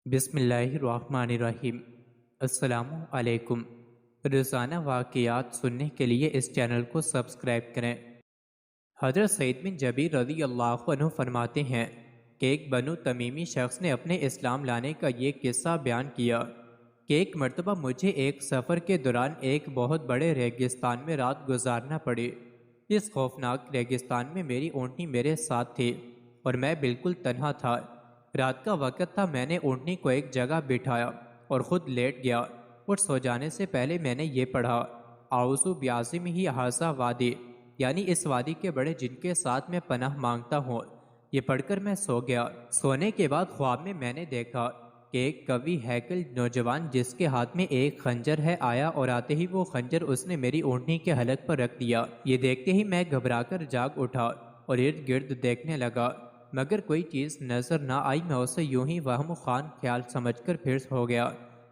بسم اللہ الرحمن الرحیم۔ السلام علیکم۔ روزانہ واقعات سننے کے لیے اس چینل کو سبسکرائب کریں۔ حضرت سعید بن جبیر رضی اللہ عنہ فرماتے ہیں کہ ایک بنو تمیمی شخص نے اپنے اسلام لانے کا یہ قصہ بیان کیا کہ ایک مرتبہ مجھے ایک سفر کے دوران ایک بہت بڑے ریگستان میں رات گزارنا پڑی۔ اس خوفناک ریگستان میں میری اونٹنی میرے ساتھ تھی اور میں بالکل تنہا تھا۔ رات کا وقت تھا، میں نے اونٹنی کو ایک جگہ بٹھایا اور خود لیٹ گیا اور سو جانے سے پہلے میں نے یہ پڑھا، اعوذ بعظیم ہی ھذا وادی، یعنی اس وادی کے بڑے جن کے ساتھ میں پناہ مانگتا ہوں۔ یہ پڑھ کر میں سو گیا۔ سونے کے بعد خواب میں نے دیکھا کہ ایک قوی ہیکل نوجوان جس کے ہاتھ میں ایک خنجر ہے آیا اور آتے ہی وہ خنجر اس نے میری اونٹنی کے حلق پر رکھ دیا۔ یہ دیکھتے ہی میں گھبرا کر جاگ اٹھا اور ارد گرد دیکھنے لگا، مگر کوئی چیز نظر نہ آئی۔ میں اسے یوں ہی وہم خان خیال سمجھ کر پھر ہو گیا۔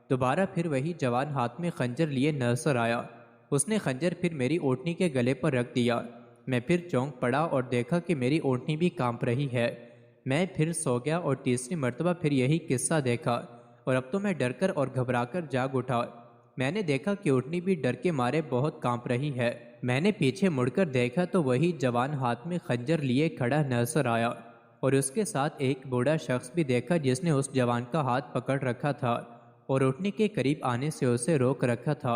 دوبارہ پھر وہی جوان ہاتھ میں خنجر لیے نظر آیا۔ اس نے خنجر پھر میری اونٹنی کے گلے پر رکھ دیا۔ میں پھر چونک پڑا اور دیکھا کہ میری اونٹنی بھی کانپ رہی ہے۔ میں پھر سو گیا اور تیسری مرتبہ پھر یہی قصہ دیکھا، اور اب تو میں ڈر کر اور گھبرا کر جاگ اٹھا۔ میں نے دیکھا کہ اونٹنی بھی ڈر کے مارے بہت کانپ رہی ہے۔ میں نے پیچھے مڑ کر دیکھا تو وہی جوان ہاتھ میں خنجر لیے کھڑا نظر آیا، اور اس کے ساتھ ایک بوڑھا شخص بھی دیکھا جس نے اس جوان کا ہاتھ پکڑ رکھا تھا اور اونٹنی کے قریب آنے سے اسے روک رکھا تھا،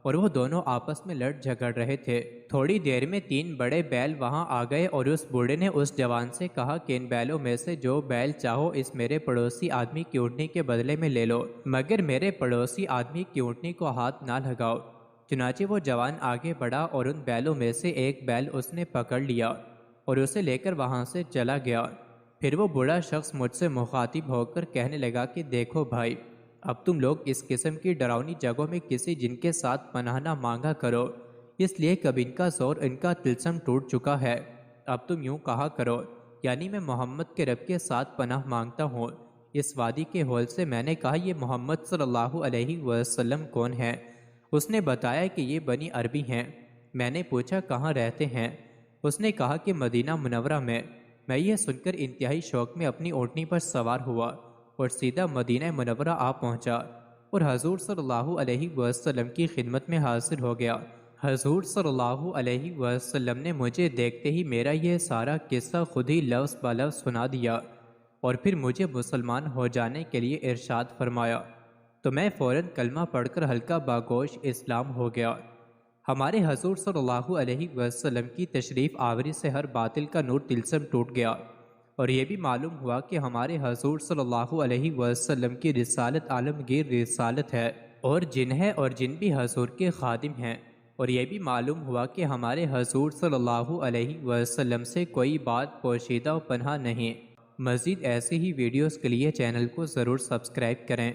اور وہ دونوں آپس میں لڑ جھگڑ رہے تھے۔ تھوڑی دیر میں 3 بڑے بیل وہاں آ گئے اور اس بوڑھے نے اس جوان سے کہا کہ ان بیلوں میں سے جو بیل چاہو اس میرے پڑوسی آدمی کی اونٹنی کے بدلے میں لے لو، مگر میرے پڑوسی آدمی کی اونٹنی کو ہاتھ نہ لگاؤ۔ چنانچہ وہ جوان آگے بڑھا اور ان بیلوں میں سے ایک بیل اس نے پکڑ لیا اور اسے لے کر وہاں سے چلا گیا۔ پھر وہ بوڑھا شخص مجھ سے مخاطب ہو کر کہنے لگا کہ دیکھو بھائی، اب تم لوگ اس قسم کی ڈراؤنی جگہوں میں کسی جن کے ساتھ پناہ نہ مانگا کرو، اس لیے کب ان کا زور ان کا طلسم ٹوٹ چکا ہے۔ اب تم یوں کہا کرو، یعنی میں محمد کے رب کے ساتھ پناہ مانگتا ہوں۔ اس وادی کے ہول سے میں نے کہا یہ محمد صلی اللہ علیہ وسلم کون ہے؟ اس نے بتایا کہ یہ بنی عربی ہیں۔ میں نے پوچھا کہاں رہتے ہیں؟ اس نے کہا کہ مدینہ منورہ میں۔ میں یہ سن کر انتہائی شوق میں اپنی اونٹنی پر سوار ہوا اور سیدھا مدینہ منورہ آ پہنچا اور حضور صلی اللہ علیہ وسلم کی خدمت میں حاضر ہو گیا۔ حضور صلی اللہ علیہ وسلم نے مجھے دیکھتے ہی میرا یہ سارا قصہ خود ہی لفظ بلفظ سنا دیا اور پھر مجھے مسلمان ہو جانے کے لیے ارشاد فرمایا، تو میں فوراً کلمہ پڑھ کر ہلکا باگوش اسلام ہو گیا۔ ہمارے حضور صلی اللہ علیہ وسلم کی تشریف آوری سے ہر باطل کا نور طلسم ٹوٹ گیا، اور یہ بھی معلوم ہوا کہ ہمارے حضور صلی اللہ علیہ وسلم کی رسالت عالمگیر رسالت ہے، اور جن بھی حضور کے خادم ہیں، اور یہ بھی معلوم ہوا کہ ہمارے حضور صلی اللہ علیہ وسلم سے کوئی بات پوشیدہ و پنہا نہیں۔ مزید ایسے ہی ویڈیوز کے لیے چینل کو ضرور سبسکرائب کریں۔